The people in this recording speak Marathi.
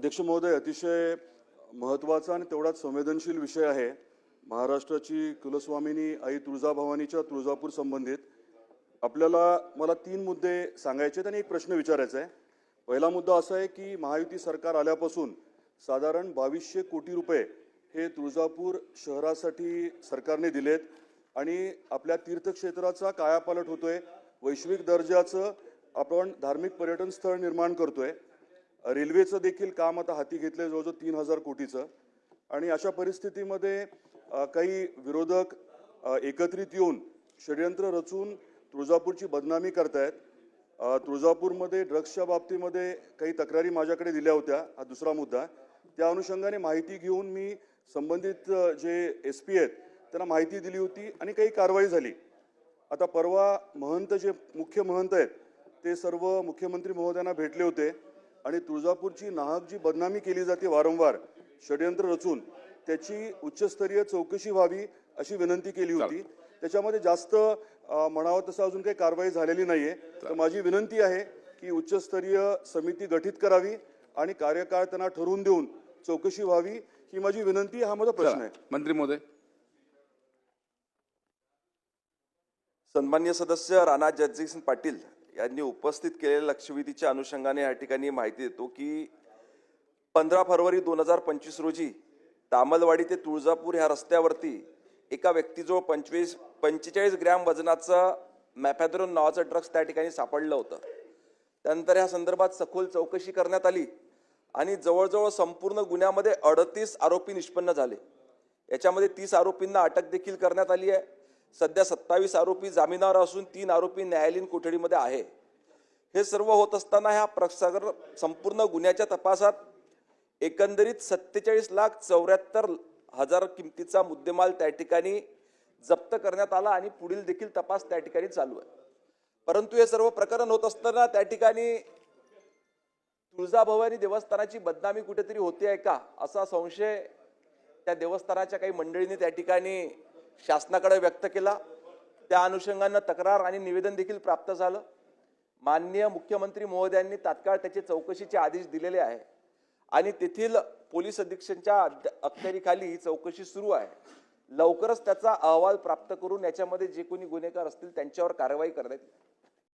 अध्यक्ष महोदय, अतिशय महत्त्वाचा आणि तेवढाच संवेदनशील विषय आहे. महाराष्ट्राची कुलस्वामिनी आई तुळजाभवानीच्या तुळजापूर संबंधित मला 3 मुद्दे सांगायचे आहेत आणि एक प्रश्न विचारायचा आहे. पहिला मुद्दा असा आहे की महायुती सरकार आल्यापासून साधारण 2200 कोटी रुपये हे तुळजापूर शहरासाठी सरकारने दिलेत आणि आपल्या तीर्थक्षेत्राचा कायापालट होतोय. वैश्विक दर्जाचं आपण धार्मिक पर्यटन स्थळ निर्माण करतोय. रेल्वेचं देखील काम आता हाती घेतलंय जवळजवळ 3000 कोटीचं. आणि अशा परिस्थितीमध्ये काही विरोधक एकत्रित येऊन षड्यंत्र रचून तुळजापूरची बदनामी करतायत. तुळजापूरमध्ये ड्रग्सच्या बाबतीमध्ये काही तक्रारी माझ्याकडे दिल्या होत्या. हा दुसरा मुद्दा. त्या अनुषंगाने माहिती घेऊन मी संबंधित जे SP आहेत त्यांना माहिती दिली होती आणि काही कारवाई झाली. आता परवा महंत जे मुख्य महंत आहेत ते सर्व मुख्यमंत्री महोदयांना भेटले होते आणि तुळजापूरची नाहक जी बदनामी केली जाते वारंवार षड्यंत्र रचून त्याची उच्चस्तरीय चौकशी व्हावी अशी विनंती केली होती. त्याच्यामध्ये जास्त म्हणावं तसं अजून काही कारवाई झालेली नाहीये. तर माझी विनंती आहे की उच्चस्तरीय समिती गठीत करावी आणि कार्यकाळ त्यांना ठरवून देऊन चौकशी व्हावी ही माझी विनंती. हा माझा प्रश्न आहे. मंत्री महोदय. सन्मान्य सदस्य राणा जगजितसिंह पाटील यांनी उपस्थित केलेल्या लक्षवेधीच्या अनुषंगाने या ठिकाणी माहिती देतो की 15 फरवरी 2025 रोजी तामलवाडी ते तुळजापूर ह्या रस्त्यावरती एका व्यक्तीजवळ 45 ग्रॅम वजनाचं मॅफॅद्रोन नावाचं ड्रग्स त्या ठिकाणी सापडलं होतं. त्यानंतर या संदर्भात सखोल चौकशी करण्यात आली आणि जवळजवळ संपूर्ण गुन्ह्यामध्ये 38 आरोपी निष्पन्न झाले. याच्यामध्ये 30 आरोपींना अटक देखील करण्यात आली आहे. सध्या 27 आरोपी जामिनावर असून 3 आरोपी न्यायालयीन कोठडीमध्ये आहे. हे सर्व होत असताना ह्या संपूर्ण गुन्ह्याच्या तपासात एकंदरीत 47,74,000 किमतीचा मुद्देमाल त्या ठिकाणी जप्त करण्यात आला आणि पुढील देखील तपास त्या ठिकाणी चालू आहे. परंतु हे सर्व प्रकरण होत असताना त्या ठिकाणी तुळजाभवानी देवस्थानाची बदनामी कुठेतरी होते आहे का असा संशय त्या देवस्थानाच्या काही मंडळींनी त्या ठिकाणी शासनाकडे व्यक्त केला. त्या अनुषंगाने तक्रार आणि निवेदन देखील प्राप्त झालं. माननीय मुख्यमंत्री महोदयांनी तात्काळ त्याचे चौकशीचे आदेश दिलेले आहे आणि तेथील पोलीस अधीक्षकांच्या अखत्यारीखाली ही चौकशी सुरू आहे. लवकरच त्याचा अहवाल प्राप्त करून याच्यामध्ये जे कोणी गुन्हेगार असतील त्यांच्यावर कारवाई करण्यात येईल.